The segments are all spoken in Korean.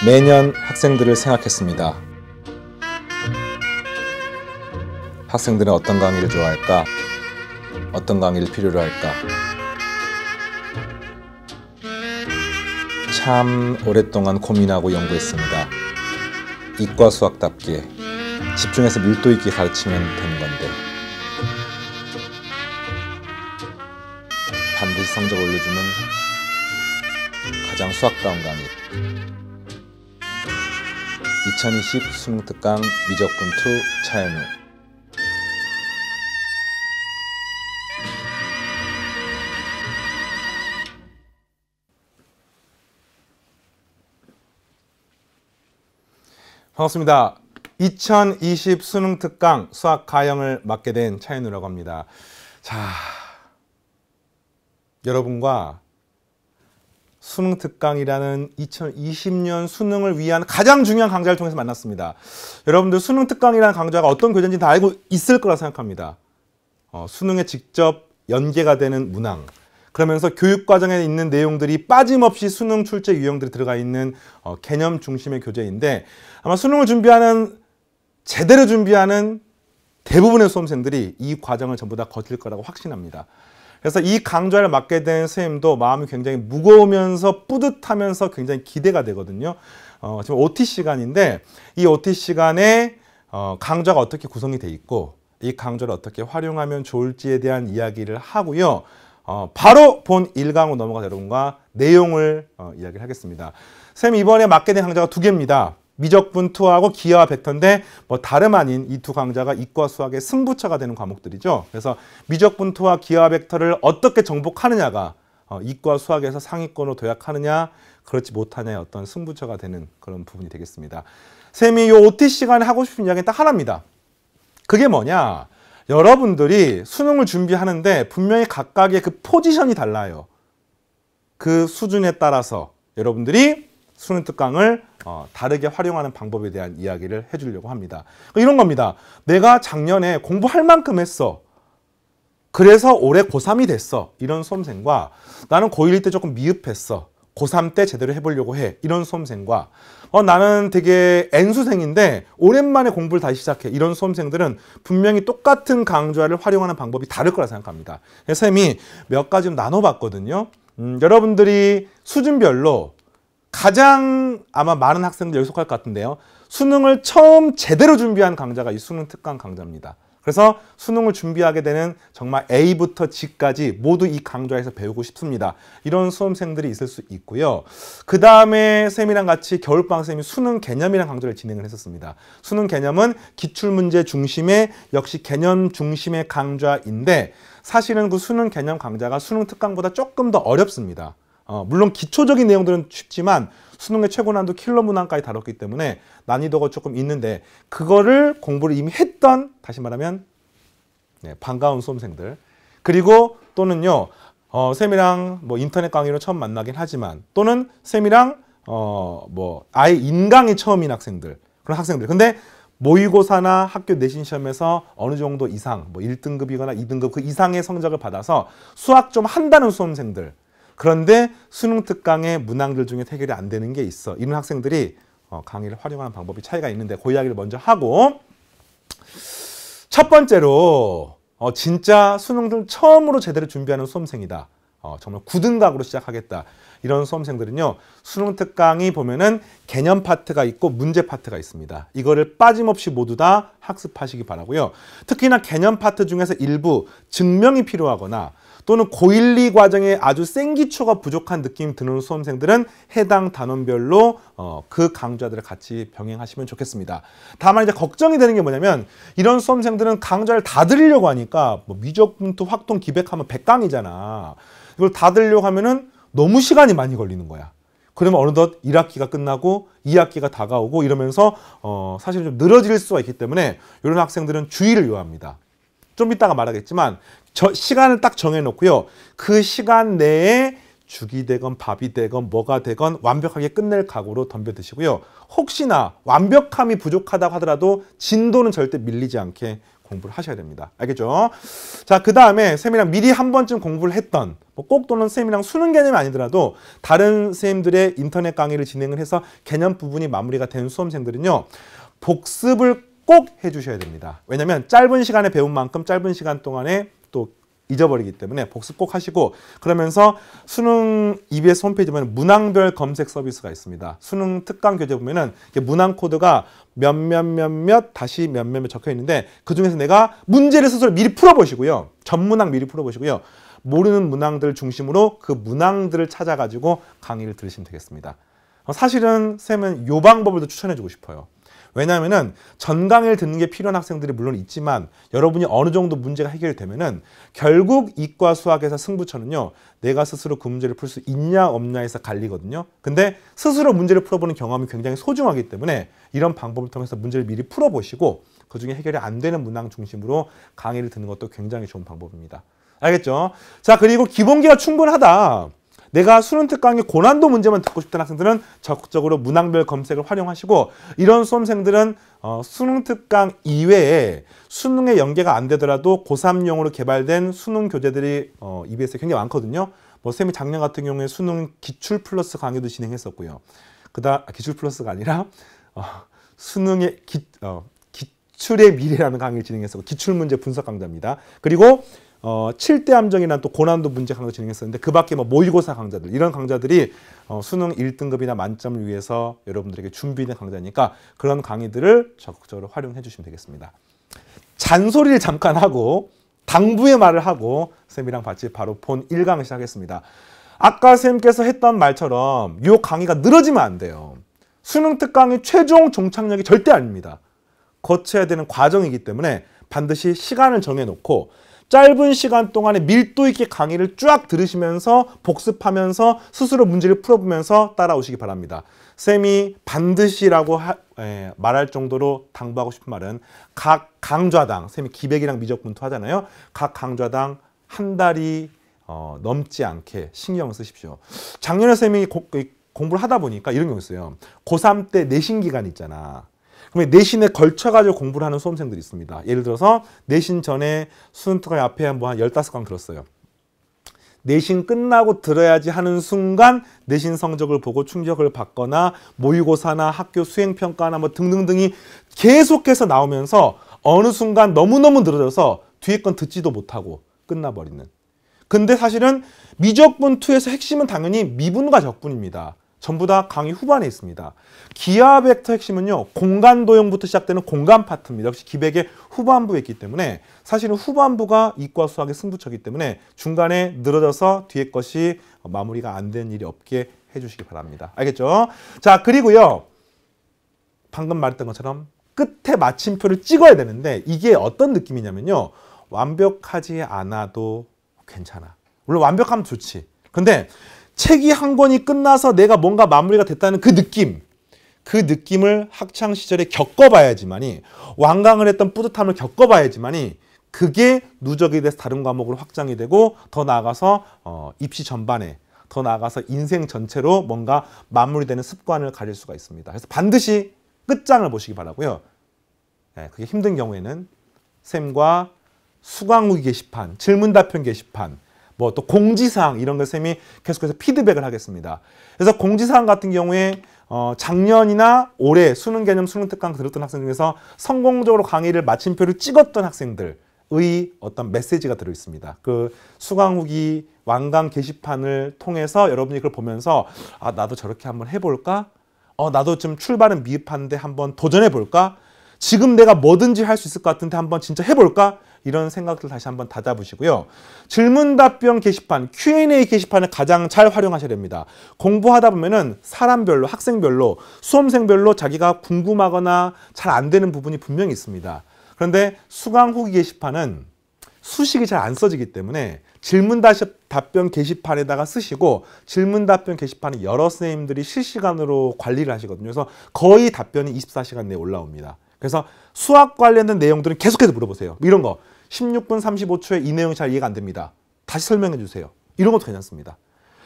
매년 학생들을 생각했습니다. 학생들은 어떤 강의를 좋아할까? 어떤 강의를 필요로 할까? 참 오랫동안 고민하고 연구했습니다. 이과 수학답게 집중해서 밀도 있게 가르치면 되는 건데 반드시 성적 올려주는 가장 수학다운 강의 2020 수능특강 미적분2 차현우. 반갑습니다. 2020 수능특강 수학 가형을 맡게 된 차현우라고 합니다. 자, 여러분과 수능특강이라는 2020년 수능을 위한 가장 중요한 강좌를 통해서 만났습니다. 여러분들 수능특강이라는 강좌가 어떤 교재인지 다 알고 있을 거라 생각합니다. 수능에 직접 연계가 되는 문항, 그러면서 교육과정에 있는 내용들이 빠짐없이 수능 출제 유형들이 들어가 있는 개념 중심의 교재인데, 아마 수능을 제대로 준비하는 대부분의 수험생들이 이 과정을 전부 다 거칠 거라고 확신합니다. 그래서 이 강좌를 맡게 된 선생님도 마음이 굉장히 무거우면서 뿌듯하면서 굉장히 기대가 되거든요. 지금 OT 시간인데 이 OT 시간에 강좌가 어떻게 구성이 돼 있고 이 강좌를 어떻게 활용하면 좋을지에 대한 이야기를 하고요. 바로 본 1강으로 넘어가서 여러분과 내용을 이야기를 하겠습니다. 선생님 이번에 맡게 된 강좌가 두 개입니다. 미적분2하고 기하와 벡터인데 뭐 다름 아닌 이 두 강좌가 이과 수학의 승부처가 되는 과목들이죠. 그래서 미적분2와 기하와 벡터를 어떻게 정복하느냐가 이과 수학에서 상위권으로 도약하느냐 그렇지 못하냐의 어떤 승부처가 되는 그런 부분이 되겠습니다. 쌤이 이 OT 시간에 하고 싶은 이야기는 딱 하나입니다. 그게 뭐냐? 여러분들이 수능을 준비하는데 분명히 각각의 그 포지션이 달라요. 그 수준에 따라서 여러분들이 수능특강을 다르게 활용하는 방법에 대한 이야기를 해주려고 합니다. 이런 겁니다. 내가 작년에 공부할 만큼 했어. 그래서 올해 고3이 됐어. 이런 수험생과 나는 고1 때 조금 미흡했어. 고3 때 제대로 해보려고 해. 이런 수험생과 나는 되게 N수생인데 오랜만에 공부를 다시 시작해. 이런 수험생들은 분명히 똑같은 강좌를 활용하는 방법이 다를 거라 생각합니다. 그래서 쌤이 몇 가지 좀 나눠봤거든요. 여러분들이 수준별로 가장 아마 많은 학생들 여기 속할 것 같은데요. 수능을 처음 제대로 준비한 강좌가 이 수능특강 강좌입니다. 그래서 수능을 준비하게 되는 정말 A부터 G까지 모두 이 강좌에서 배우고 싶습니다. 이런 수험생들이 있을 수 있고요. 그 다음에 쌤이랑 같이 겨울방학 쌤이 수능 개념이라는 강좌를 진행을 했었습니다. 수능 개념은 기출문제 중심의 역시 개념 중심의 강좌인데 사실은 그 수능 개념 강좌가 수능특강보다 조금 더 어렵습니다. 물론 기초적인 내용들은 쉽지만 수능의 최고난도 킬러 문항까지 다뤘기 때문에 난이도가 조금 있는데 그거를 공부를 이미 했던 다시 말하면 반가운 수험생들 그리고 또는요 쌤이랑 뭐 인터넷 강의로 처음 만나긴 하지만 또는 쌤이랑 뭐 아예 인강이 처음인 학생들 그런 학생들 근데 모의고사나 학교 내신 시험에서 어느 정도 이상 뭐 1등급이거나 2등급 그 이상의 성적을 받아서 수학 좀 한다는 수험생들 그런데 수능특강의 문항들 중에 해결이 안 되는 게 있어. 이런 학생들이 강의를 활용하는 방법이 차이가 있는데 그 이야기를 먼저 하고 첫 번째로 진짜 수능을 처음으로 제대로 준비하는 수험생이다. 정말 9등각으로 시작하겠다. 이런 수험생들은요. 수능특강이 보면은 개념 파트가 있고 문제 파트가 있습니다. 이거를 빠짐없이 모두 다 학습하시기 바라고요. 특히나 개념 파트 중에서 일부 증명이 필요하거나 또는 고1, 2 과정에 아주 센 기초가 부족한 느낌이 드는 수험생들은 해당 단원별로 그 강좌들을 같이 병행하시면 좋겠습니다. 다만 이제 걱정이 되는 게 뭐냐면 이런 수험생들은 강좌를 다 들으려고 하니까 뭐 미적분2 확통 기백하면 100강이잖아. 이걸 다 들으려고 하면은 너무 시간이 많이 걸리는 거야. 그러면 어느덧 1학기가 끝나고 2학기가 다가오고 이러면서 사실 좀 늘어질 수가 있기 때문에 이런 학생들은 주의를 요합니다. 좀 이따가 말하겠지만 시간을 딱 정해놓고요. 그 시간 내에 죽이 되건 밥이 되건 뭐가 되건 완벽하게 끝낼 각오로 덤벼드시고요. 혹시나 완벽함이 부족하다고 하더라도 진도는 절대 밀리지 않게 공부를 하셔야 됩니다. 알겠죠? 자, 그 다음에 쌤이랑 미리 한 번쯤 공부를 했던 꼭 또는 쌤이랑 수능 개념이 아니더라도 다른 선생님들의 인터넷 강의를 진행을 해서 개념 부분이 마무리가 된 수험생들은요. 복습을 꼭 해주셔야 됩니다. 왜냐하면 짧은 시간에 배운 만큼 짧은 시간 동안에 또 잊어버리기 때문에 복습 꼭 하시고 그러면서 수능 EBS 홈페이지 보면 문항별 검색 서비스가 있습니다. 수능 특강 교재 보면은 문항 코드가 몇몇 다시 몇몇 적혀 있는데 그중에서 내가 문제를 스스로 미리 풀어보시고요. 전문항 미리 풀어보시고요. 모르는 문항들 중심으로 그 문항들을 찾아가지고 강의를 들으시면 되겠습니다. 사실은 쌤은 이 방법을 더 추천해주고 싶어요. 왜냐하면은 전 강의를 듣는 게 필요한 학생들이 물론 있지만 여러분이 어느 정도 문제가 해결이 되면은 결국 이과 수학에서 승부처는요. 내가 스스로 그 문제를 풀 수 있냐 없냐에서 갈리거든요. 근데 스스로 문제를 풀어보는 경험이 굉장히 소중하기 때문에 이런 방법을 통해서 문제를 미리 풀어보시고 그중에 해결이 안 되는 문항 중심으로 강의를 듣는 것도 굉장히 좋은 방법입니다. 알겠죠? 자, 그리고 기본기가 충분하다. 내가 수능 특강의 고난도 문제만 듣고 싶다는 학생들은 적극적으로 문항별 검색을 활용하시고 이런 수험생들은 수능 특강 이외에 수능에 연계가 안 되더라도 고3용으로 개발된 수능 교재들이 EBS에 굉장히 많거든요. 쌤이 작년 같은 경우에 수능 기출 플러스 강의도 진행했었고요. 기출 플러스가 아니라 수능의 기출의 미래라는 강의를 진행했었고 기출 문제 분석 강좌입니다. 그리고 7대 함정이라는 또 고난도 문제 강좌 진행했었는데 그 밖에 모의고사 강좌들 이런 강좌들이 수능 1등급이나 만점을 위해서 여러분들에게 준비된 강좌니까 그런 강의들을 적극적으로 활용해 주시면 되겠습니다. 잔소리를 잠깐 하고 당부의 말을 하고 쌤이랑 같이 바로 본 1강을 시작하겠습니다. 아까 쌤께서 했던 말처럼 이 강의가 늘어지면 안 돼요. 수능 특강의 최종 종착역이 절대 아닙니다. 거쳐야 되는 과정이기 때문에 반드시 시간을 정해놓고 짧은 시간 동안에 밀도 있게 강의를 쫙 들으시면서 복습하면서 스스로 문제를 풀어보면서 따라오시기 바랍니다. 쌤이 반드시라고 말할 정도로 당부하고 싶은 말은 각 강좌당, 쌤이 기백이랑 미적분투 하잖아요. 각 강좌당 한 달이 넘지 않게 신경을 쓰십시오. 작년에 쌤이 공부를 하다 보니까 이런 경우 있어요. 고3 때 내신 기간 있잖아. 그러면 내신에 걸쳐가지고 공부를 하는 수험생들이 있습니다. 예를 들어서 내신 전에 수능 특강 앞에 한 15강 들었어요. 내신 끝나고 들어야지 하는 순간 내신 성적을 보고 충격을 받거나 모의고사나 학교 수행평가나 등등등이 계속해서 나오면서 어느 순간 너무너무 늘어져서 뒤에 건 듣지도 못하고 끝나버리는. 근데 사실은 미적분2에서 핵심은 당연히 미분과 적분입니다. 전부 다 강의 후반에 있습니다. 기하 벡터 핵심은요. 공간 도형부터 시작되는 공간 파트입니다. 역시 기백의 후반부에 있기 때문에 사실은 후반부가 이과 수학의 승부처이기 때문에 중간에 늘어져서 뒤에 것이 마무리가 안 되는 일이 없게 해주시기 바랍니다. 알겠죠? 자, 그리고요. 방금 말했던 것처럼 끝에 마침표를 찍어야 되는데 이게 어떤 느낌이냐면요. 완벽하지 않아도 괜찮아. 물론 완벽하면 좋지. 근데 책이 한 권이 끝나서 내가 뭔가 마무리가 됐다는 그 느낌을 학창시절에 겪어봐야지만이 완강을 했던 뿌듯함을 겪어봐야지만이 그게 누적이 돼서 다른 과목으로 확장이 되고 더 나아가서 입시 전반에 더 나아가서 인생 전체로 뭔가 마무리되는 습관을 가질 수가 있습니다. 그래서 반드시 끝장을 보시기 바라고요. 네, 그게 힘든 경우에는 쌤과 수강 후기 게시판, 질문답변 게시판 또 공지사항 이런 걸 쌤이 계속해서 피드백을 하겠습니다. 그래서 공지사항 같은 경우에 작년이나 올해 수능 개념 수능 특강 들었던 학생 중에서 성공적으로 강의를 마침표를 찍었던 학생들의 어떤 메시지가 들어 있습니다. 그 수강 후기 완강 게시판을 통해서 여러분이 그걸 보면서 나도 저렇게 한번 해볼까? 나도 좀 출발은 미흡한데 한번 도전해볼까? 지금 내가 뭐든지 할 수 있을 것 같은데 한번 진짜 해볼까? 이런 생각들 다시 한번 다잡으시고요. 질문답변 게시판, Q&A 게시판을 가장 잘 활용하셔야 됩니다. 공부하다 보면은 사람별로, 학생별로, 수험생별로 자기가 궁금하거나 잘 안 되는 부분이 분명히 있습니다. 그런데 수강 후기 게시판은 수식이 잘 안 써지기 때문에 질문답변 게시판에다가 쓰시고 질문답변 게시판은 여러 선생님들이 실시간으로 관리를 하시거든요. 그래서 거의 답변이 24시간 내에 올라옵니다. 그래서 수학 관련된 내용들은 계속해서 물어보세요. 이런 거 16분 35초에 이 내용이 잘 이해가 안 됩니다. 다시 설명해 주세요. 이런 것도 괜찮습니다.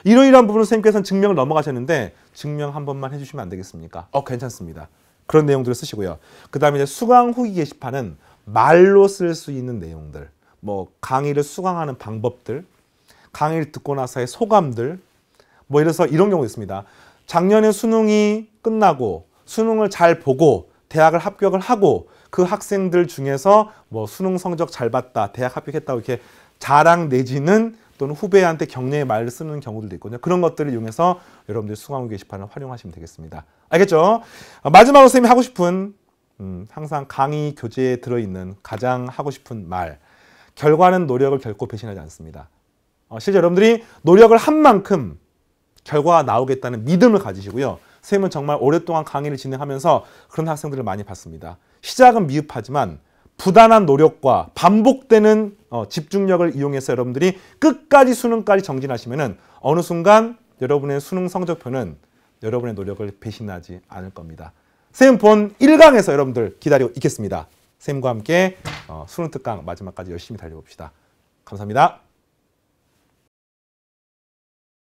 이러이러한 부분을 선생님께서는 증명을 넘어가셨는데 증명 한 번만 해주시면 안 되겠습니까? 괜찮습니다. 그런 내용들을 쓰시고요. 그 다음에 이제 수강 후기 게시판은 말로 쓸 수 있는 내용들, 뭐 강의를 수강하는 방법들, 강의를 듣고 나서의 소감들, 뭐 이래서 이런 경우 있습니다. 작년에 수능이 끝나고 수능을 잘 보고 대학을 합격을 하고 그 학생들 중에서 뭐 수능 성적 잘 봤다, 대학 합격했다고 이렇게 자랑 내지는 또는 후배한테 격려의 말을 쓰는 경우들도 있거든요. 그런 것들을 이용해서 여러분들 수강후 게시판을 활용하시면 되겠습니다. 알겠죠? 마지막으로 선생님이 하고 싶은 항상 강의 교재에 들어있는 가장 하고 싶은 말, 결과는 노력을 결코 배신하지 않습니다. 실제 여러분들이 노력을 한 만큼 결과가 나오겠다는 믿음을 가지시고요. 선생님은 정말 오랫동안 강의를 진행하면서 그런 학생들을 많이 봤습니다. 시작은 미흡하지만 부단한 노력과 반복되는 집중력을 이용해서 여러분들이 끝까지 수능까지 정진하시면은 어느 순간 여러분의 수능 성적표는 여러분의 노력을 배신하지 않을 겁니다. 선생님 본 1강에서 여러분들 기다리고 있겠습니다. 선생님과 함께 수능 특강 마지막까지 열심히 달려봅시다. 감사합니다.